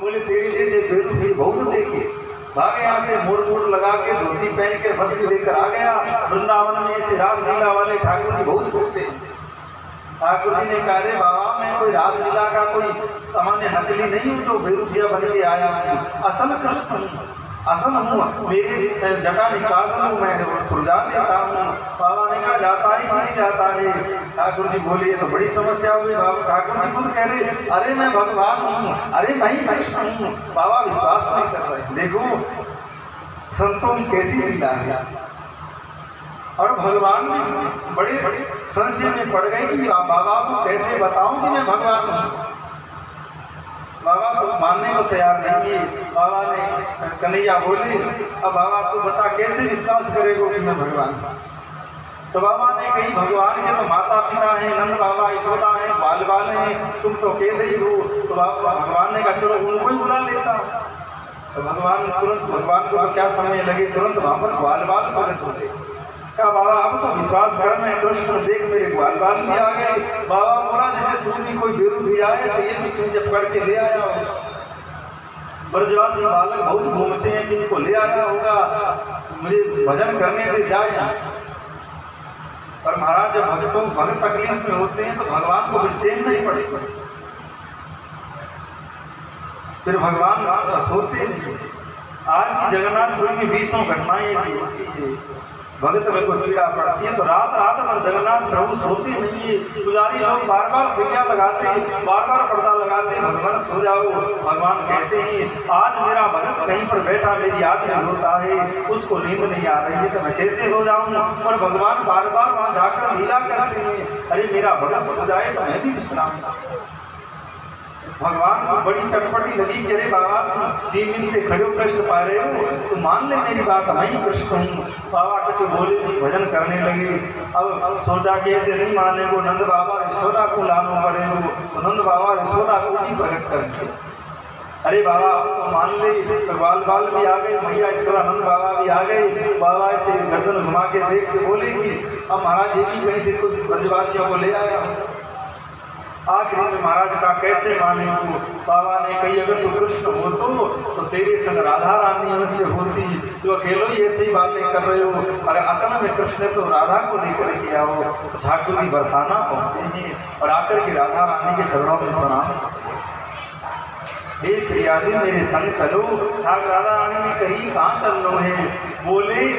बोले तेरी जैसे बेरू बहुत देखे, भागे यहाँ से मोड़ लगा के धोती पहन के बस लेकर आ गया। वृंदावन में ऐसे रासलीला वाले ठाकुर जी बहुत घूमते हैं। ठाकुर जी ने कहा, रे बाबा मैं कोई रासलीला का कोई सामान्य नकली नहीं हूँ जो बेरूपिया बन के आया हूँ, असल कृष्ण हूँ, असल हूँ, मेरी जटा निकास हूँ, मैं सुलझा देता हूँ। बाबा ने कहा जाता है कि नहीं जाता है? ठाकुर जी बोले तो बड़ी समस्या हुई। बाबा ठाकुर जी खुद कह रहे, अरे मैं भगवान हूँ, अरे मैं ही कृष्ण हूँ। बाबा विश्वास नहीं कर रहे। देखो संतों की कैसी लीला है। और भगवान भी बड़े संशय में पड़ गए कि बाबा को कैसे बताऊं कि मैं भगवान हूँ। बाबा तो मानने को तैयार नहीं है। बाबा ने कन्हैया बोले, अब बाबा तू बता कैसे विश्वास करेगो कि मैं भगवान हूँ? तो बाबा ने कही भगवान के तो माता पिता हैं, नंद बाबा यशोदा हैं, बाल बाल हैं, तुम तो अकेले ही हो। तो भगवान ने कहा चलो उनको ही बुला लेता हूँ। तो भगवान तुरंत, भगवान को क्या समय लगे, तुरंत वहां पर ग्वाल बाल प्रकट हो गए। क्या बाबा अब तो विश्वास कर, मैं कृष्ण देख मेरे ग्वाल बाल भी आ गए। बाबा बोला जैसे तू भी कोई बेरू भी आए तो ये भी तुझे पकड़ के ले आया हो। ब्रजवासी बालक बहुत घूमते हैं कि इनको ले आया होगा, मुझे भजन करने से जाए। पर महाराज जब भक्त तकलीफ में होते हैं तो भगवान को चैन नहीं पड़ेगा, फिर भगवान सोते नहीं। आज की जगन्नाथपुरी की 20 घटनाएं ऐसी होती है, भगत में कोई पीड़ा पड़ती है तो रात भर जगन्नाथ प्रभु सोते नहीं है। पुजारी लोग बार बार सैया लगाते हैं, बार बार पर्दा लगाते हैं, भगवान सो जाओ। भगवान कहते हैं आज मेरा भगत कहीं पर बैठा मेरी याद में होता है, उसको नींद नहीं आ रही है तो मैं कैसे हो जाऊं। और भगवान बार बार वहां जाकर लीला करते हैं, अरे मेरा भगत सो जाए तो मैं भी विश्राम। भगवान को बड़ी चटपटी लगी कि अरे बाबा तुम 3 दिन से खड़े कष्ट पा रहे हो, तो मान ले मेरी बात, मैं ही कृष्ण हूँ। बाबा कुछ बोले नहीं, भजन करने लगे। अब सोचा कि ऐसे नहीं माने को, नंद बाबा यशोदा को लानो पड़ेगा। तो नंद बाबा यशोदा को भी प्रकट करेंगे। अरे बाबा अब तो मान ले, तो बाल बाल भी आ गए, मैया यशोदा नंद बाबा भी आ गए। बाबा ऐसे गर्दन घुमा के देख के बोले कि अब महाराज ये भी कहीं से कुछ ब्रजवासियों को ले आया। आखिर में महाराज का कैसे माने को। बाबा ने कही अगर तू कृष्ण हो तो तेरे संग राधा रानी अवश्य होती, तो अकेले ही ऐसी ही बातें कर रहे हो। अगर असल में कृष्ण तो राधा को लेकर के आओ। तो ठाकुर जी बरसाना पहुंचे हैं और आकर के राधा रानी के चरणों में प्रणाम। हे प्रिया जी मेरे संग चलो। ठाकुर राधा रानी ने कही कहाँ चलना है? बोले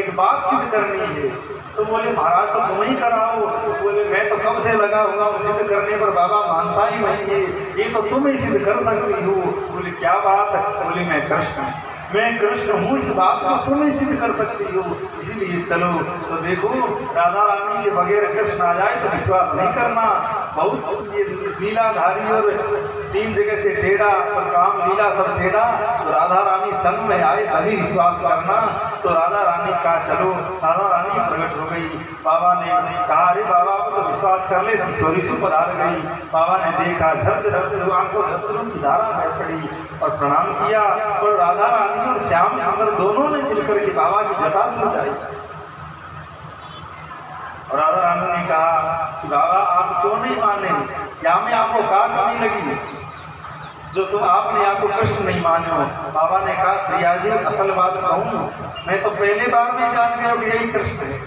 एक बात सिद्ध करनी है। तो बोले महाराज तो तुम ही कराओ। तो बोले मैं तो कब से लगा हुआ हूँ सिद्ध करने पर, बाबा मानता ही नहीं है, ये तो तुम ही सिद्ध कर सकती हो। बोले क्या बात है? बोले मैं कृष्ण हूँ, इस बात को तुम ही सिद्ध कर सकती हो, इसीलिए चलो। तो देखो राधा रानी के बगैर कृष्ण आ जाए तो विश्वास नहीं करना। बहुत ये लीलाधारी और 3 जगह से टेढ़ा और काम लीला सब टेढ़ा, तो राधा रानी संग में आए तभी विश्वास करना। तो राधा रानी कहा चलो। राधा रानी प्रकट हो गई। बाबा ने कहा अरे बाबा को तो विश्वास कर ले, किशोरी तो पधार गई। बाबा ने देखा झर आंखों झरझरों की धारा बह पड़ी और प्रणाम किया। और राधा रानी और श्याम सुंदर दोनों ने मिलकर के बाबा की जटा सुलझाई। और राधा रानी ने कहा कि बाबा आप क्यों नहीं माने, क्या में आपको क्या कमी लगी जो तुम आपने आपको कृष्ण नहीं माने हो? बाबा ने कहा प्रिया जी असल बात कहूँ, मैं तो पहले बार में जान गया कि यही कृष्ण है,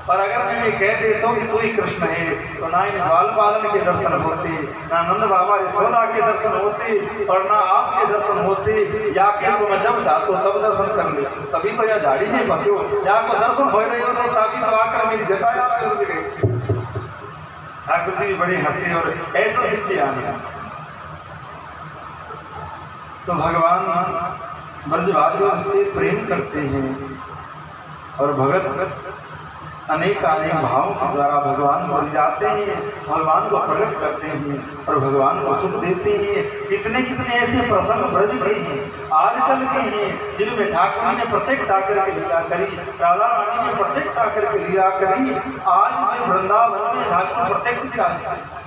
और अगर मैं ये कह देता हूँ कि तू ही कृष्ण है तो ना इन बाल बालन के दर्शन होते, ना नंद बाबा यशोदा के दर्शन होते, और ना आपके दर्शन होते। या कि तो मैं जब चाहता हूँ तब दर्शन कर ले, तभी तो यह झाड़ी में फंसे हो। या को दर्शन हो रहे हो तो तभी तो आकर मेरी जटा याद कर। ठाकुर जी बड़ी हंसी और ऐसा इसलिए आने। तो भगवान ब्रजवासियों से प्रेम करते हैं और भगत अनेक भावों के द्वारा भगवान को जाते हैं, भगवान को प्रकट करते हैं और भगवान को सुख देते हैं। कितने ऐसे प्रसंग ब्रज के हैं, आजकल के हैं, जिनमें ठाकुर ने प्रत्यक्ष आकर के लीला करी, राधा रानी ने प्रत्यक्ष आकर के लीला करी। आज में वृंदावन में ठाकुर प्रत्यक्ष विराजते हैं।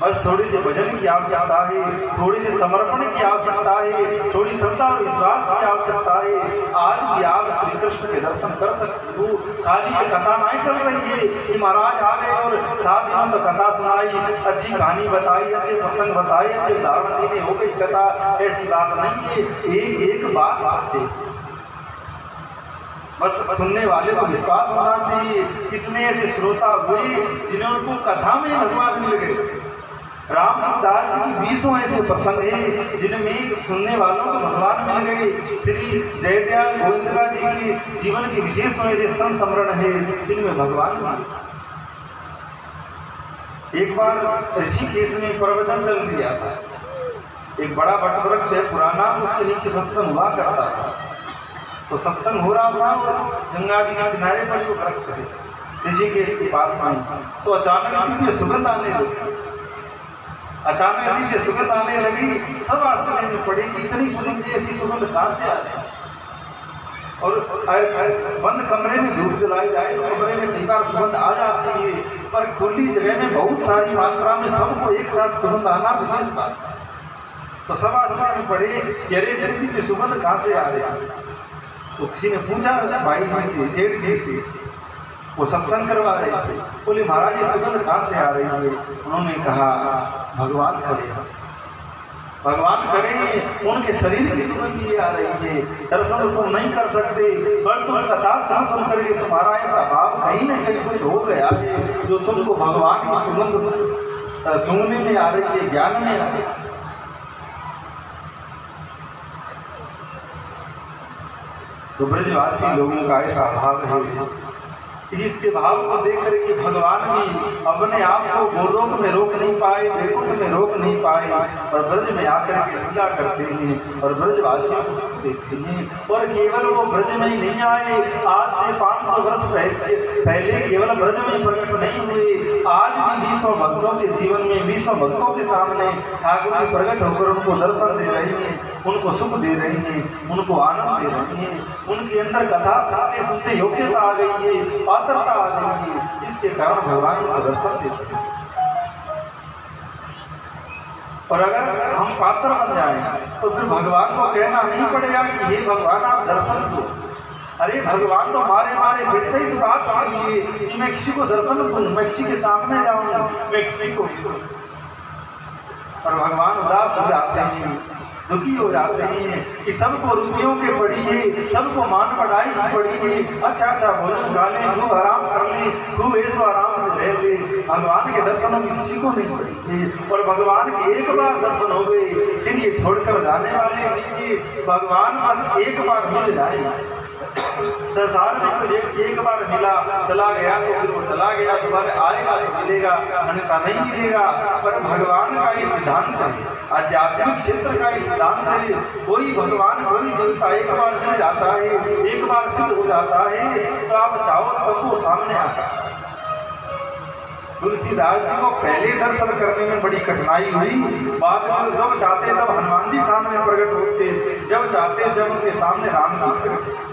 बस थोड़ी सी भजन की आवश्यकता है, थोड़ी सी समर्पण की आवश्यकता है, थोड़ी श्रद्धा और विश्वास की आवश्यकता है। आज भी आप श्री कृष्ण के दर्शन कर सकते हो। खाली ये कथा नहीं चल रही है कि महाराज आ गए और 7 दिनों तक कथा सुनाई, अच्छी कहानी बताई, अच्छे प्रसंग बताए, अच्छे उदाहरण देने हो गई कथा, ऐसी बात नहीं है। एक एक बात आते बस सुनने वाले को विश्वास होना चाहिए। कितने ऐसे श्रोता हुए जिन्होंने कथा में भगवान मिल गए। राम सुखदास जी की 20 ऐसे प्रसंग हैं जिनमें सुनने वालों को भगवान मिल गए। श्री जयदयाल गोविंदका जी के जीवन के विशेष ऐसे संस्मरण है जिनमें भगवान मिले। एक बार ऋषिकेश में प्रवचन चल दिया था। एक बड़ा वट वृक्ष है पुराना, उसके नीचे सत्संग हुआ करता था। तो सत्संग हो रहा था और गंगा जी के किनारे पर जो वृक्ष है ऋषिकेश के पास में, तो अचानक सुगंध आने लगी। अचानक दिव्य सुगंध आने लगी। सब आश्चर्य में पड़े कि इतनी सुगंध, ऐसी सुगंध कहाँ से आ रही। और बंद कमरे में धूप जलाई जाए तो कमरे में कई बार सुगंध आ जाती है, पर खुली जगह में बहुत सारी मात्रा में सबको एक साथ सुगंध आना विशेष बात है। तो सब आश्चर्य में पड़े कि अरे दिव्य सुगंध कहाँ से आ रही है। तो किसी ने पूछा भाई जी से, सेठ जी से, वो सत्संग करवा रहे थे, बोले महाराज ये सुगंध कहाँ से आ रही है। उन्होंने कहा भगवान खड़े हैं, भगवान खड़े हैं, उनके शरीर की सुगंध ये आ रही है। दर्शन तुम नहीं कर सकते, पर तुम कथा सुन करके तुम्हारा ऐसा भाव कहीं न कहीं कुछ हो गया है जो तुमको भगवान की सुगंध सुनने में आ रही है, ज्ञान में आ रही है। तो ब्रजवासी लोगों का ऐसा भाव है, इसके भाव को देख करके भगवान भी अपने आप को गोलोक में रोक नहीं पाए, वैकुंठ में रोक नहीं पाए, और ब्रज में आकर के लीला करते हैं और ब्रजवासियों को देखते हैं। और केवल वो ब्रज में ही नहीं आए, आज से 500 वर्ष पहले केवल ब्रज में प्रकट नहीं हुए, आज भी 20 भक्तों के जीवन में, 20 भक्तों के सामने ठाकुर जी प्रकट होकर उनको दर्शन दे रहे हैं, उनको सुख दे रहे हैं, उनको आनंद दे रहे हैं। उनके अंदर कथा सुनते सुनते योग्यता आ गई है, पात्रता आ गई है, इसके कारण भगवान को दर्शन देते हैं। और अगर हम पात्र बन जाएं तो फिर भगवान को कहना नहीं पड़ेगा कि हे भगवान आप दर्शन दो। अरे भगवान तो मारे मारे फिर से इस बात आ गई है कि मैं किसी को दर्शन दूं, मैं किसी के सामने जाऊं, मैं किसी को, और भगवान उदास हो जाते हैं, दुखी हो जाते हैं कि सबको रुपयों के पड़ी है, सबको मान बढ़ाई पड़ी है, अच्छा भोजन खा ले, खूब आराम कर ले, खूब ऐसो आराम से रह ले। भगवान के दर्शन किसी को नहीं पड़ी है, और भगवान के एक बार दर्शन हो गए फिर ये छोड़कर जाने वाले नहीं। भगवान बस एक बार मिल जाए। संसार में तो एक बार मिला, चला गया तो फिर वो चला गया, दोबारा आएगा तो मिलेगा, अन्यथा नहीं मिलेगा। पर भगवान का ये सिद्धांत है, आध्यात्मिक क्षेत्र का ये सिद्धांत है, कोई भगवान कोई देवता एक बार मिल जाता है, एक बार सिद्ध हो जाता है, तो आप चाहो तब वो सामने आ सकता है। तुलसीदास जी को पहले दर्शन करने में बड़ी कठिनाई हुई, बाद में जब चाहते तब हनुमान जी सामने प्रकट होते, जब चाहते जब उनके सामने राम जी प्रकट।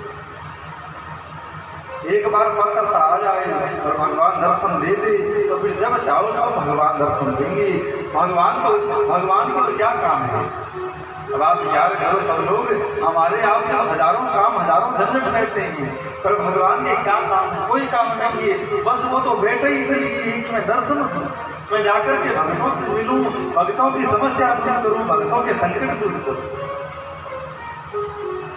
एक बार पात्रता आ जाए और भगवान दर्शन दे दे तो फिर जब चाहो तब भगवान दर्शन देंगे। भगवान को क्या काम है। अब आप विचार करो सब लोग, हमारे आप जब हजारों काम हजारों झंझट करते हैं, पर भगवान के क्या काम है, कोई काम नहीं है। बस वो तो बैठे इसलिए कि मैं दर्शन दूं, मैं जाकर के भक्तों से मिलूं, भक्तों की समस्या दूर करूं, भक्तों के संकट दूर करूं।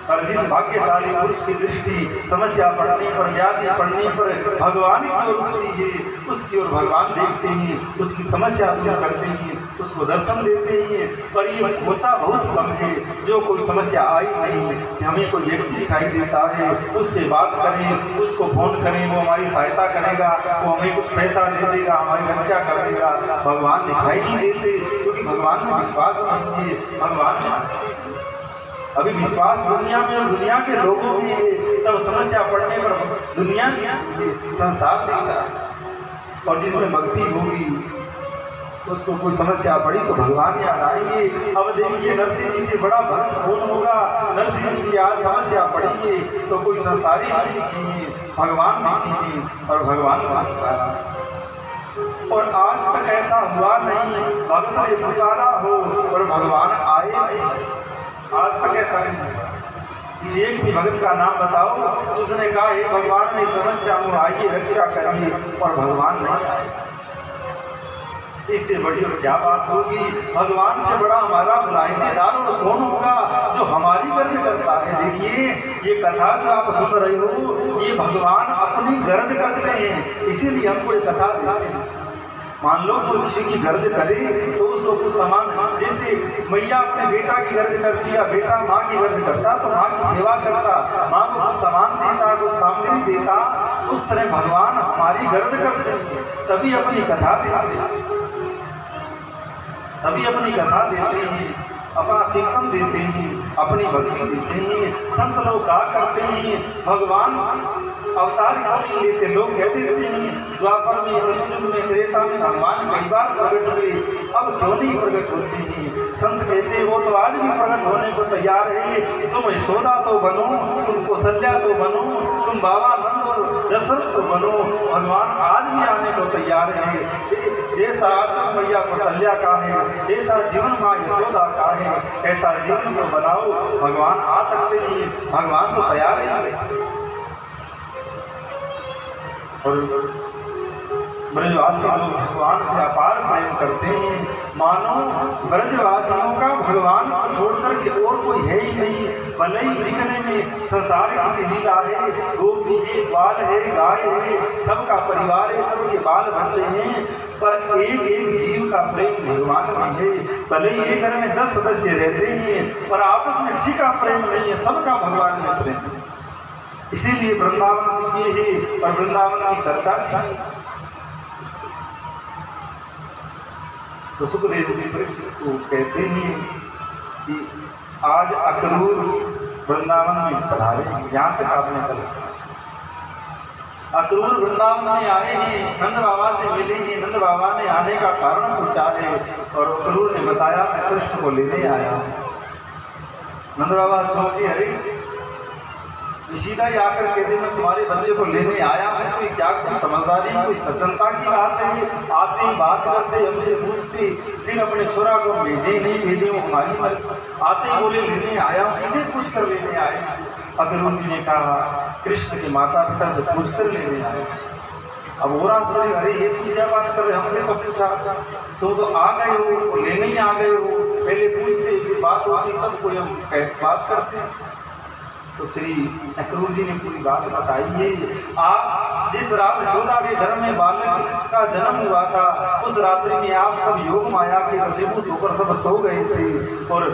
और जिस भाग्यशाली पुरुष की दृष्टि समस्या पड़ने पर, व्याधि पड़ने पर भगवान की ओर उठती है, उसकी ओर भगवान देखते हैं, उसकी समस्या दूर करते हैं, उसको दर्शन देते हैं। पर ये होता बहुत कम है। जो कोई समस्या आई नहीं, हमें कोई व्यक्ति दिखाई देता है, उससे बात करें, उसको फोन करें, वो हमारी सहायता करेगा, वो हमें कुछ पैसा दे देगा, हमारी रक्षा कर देगा। भगवान दिखाई नहीं देते क्योंकि भगवान में विश्वास नहीं है। भगवान में अभी विश्वास दुनिया में और दुनिया के लोगों की है, तब समस्या पड़ने पर दुनिया संसार देता है। और जिसमें भक्ति होगी उसको कोई समस्या पड़ी तो भगवान याद आएंगे। अब देखिए नरसिंह जी से बड़ा भक्त कौन होगा। नरसिंह जी की आज समस्या पड़ी है तो कोई संसारी नहीं दिखी है, भगवान दिखी है और भगवान को और आज तक ऐसा हुआ नहीं भक्त ने पुकारा हो और भगवान आए नहीं। आज तक ऐसा नहीं हुआ। किसी एक भी भक्त का नाम बताओ तो उसने कहा हे भगवान मैं समस्या हूँ आइए रक्षा करिए, और भगवान नहीं आए। इससे बड़ी और क्या बात होगी। भगवान से बड़ा हमारा मुलाहिदेदार और कौन होगा जो हमारी गर्ज करता है। देखिए ये कथा जो आप सुन रहे हो ये भगवान अपनी गर्ज करते हैं, इसीलिए हमको ये कथा देते हैं। मान लो कोई किसी की गर्ज करे तो उसको कुछ सामान, जैसे मैया अपने बेटा की गर्ज करती है, बेटा माँ की गर्ज करता तो माँ की सेवा करता, माँ को कुछ सामान देता, कुछ सामग्री देता, उस तरह भगवान हमारी गर्ज करते हैं, तभी अपनी कथा देते हैं, तभी अपनी कथा देते हैं, अपना चिंतन देते हैं, अपनी भक्ति देते हैं। संत लोग क्या करते हैं, भगवान अवतार क्यों नहीं लेते। लोग कहते हैं द्वापर में, सतयुग में, त्रेता में भगवान कई बार प्रकट हुए, अब क्यों नहीं प्रकट होते हैं। संत कहते वो तो आज भी प्रकट होने को तैयार है, तुम यशोदा तो बनो, तुम कौशल्या तो बनो, तुम बाबा नंद और दशरथ तो बनो, भगवान आज भी आने को तैयार है। जैसा मैया कौशल्या का है, जैसा जीवन माँ यशोदा का है, ऐसा जीवन को बनाओ, भगवान आ सकते हैं, भगवान तो तैयार है। और ब्रजवासी लोग भगवान से अपार प्रेम करते हैं, मानो ब्रजवासियों का भगवान को छोड़कर के और कोई है ही नहीं। भले ही दिखने में संसार किसी लीला है, गोपी है, बाल है, गाय है, सबका परिवार है, सबके बाल बच्चे हैं, पर एक एक जीव का प्रेम भगवान में है। भले ही एक घर में 10 सदस्य रहते हैं पर आपस में किसी का प्रेम नहीं है, सबका भगवान में प्रेम है। इसीलिए वृंदावन ये है और वृंदावन की चर्चा की। तो सुखदेव जी परीक्षित को कहते हैं कि आज अक्रूर वृंदावन में पधारे, यहाँ तक आपने कल अक्रूर वृंदावन में आए हैं, नंद बाबा से मिले हैं, नंद बाबा ने आने का कारण पूछा है और अक्रूर ने बताया मैं कृष्ण को लेने आया हूँ। नंद बाबा सोचे अरे सीधा ही आकर कहते मैं तुम्हारे बच्चे को लेने आया हूँ, कोई क्या कोई समझदारी कोई सज्जनता की बात है। आते ही बात करते हमसे पूछते, फिर अपने छोरा को भेजे नहीं भेजे वो हमारी मर्जी, आते ही बोले लेने आया हूँ, किसे पूछ कर लेने आए। अक्रूर जी ने कहा कृष्ण के माता पिता से पूछ कर लेने आए। अब वो रास्ते अरे ये पूजा बात कर रहे हमसे कब पूछा, तुम तो आ गए हो, लेने ही आ गए हो, पहले पूछते फिर बात होती तब कोई हम बात करते हैं। तो श्री अक्रूर जी ने पूरी बात बताई है। आप जिस रात यशोदा के घर में बालक का जन्म हुआ था उस रात्रि में आप सब योग माया के वशीभूत होकर सब सो गए थे और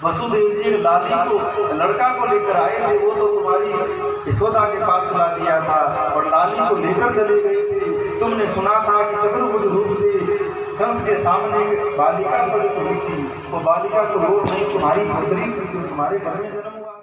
वसुदेव जी लाली को लड़का को लेकर आए थे, वो तो तुम्हारी यशोदा के पास सुला दिया था और लाली को लेकर चले गए थे। तुमने सुना था कि चतुर्भुज रूप से कंस के सामने बालिका प्रकट हुई थी, वो बालिका को रोज नहीं तुम्हारी पुत्री थी, तुम्हारे घर में जन्म हुआ।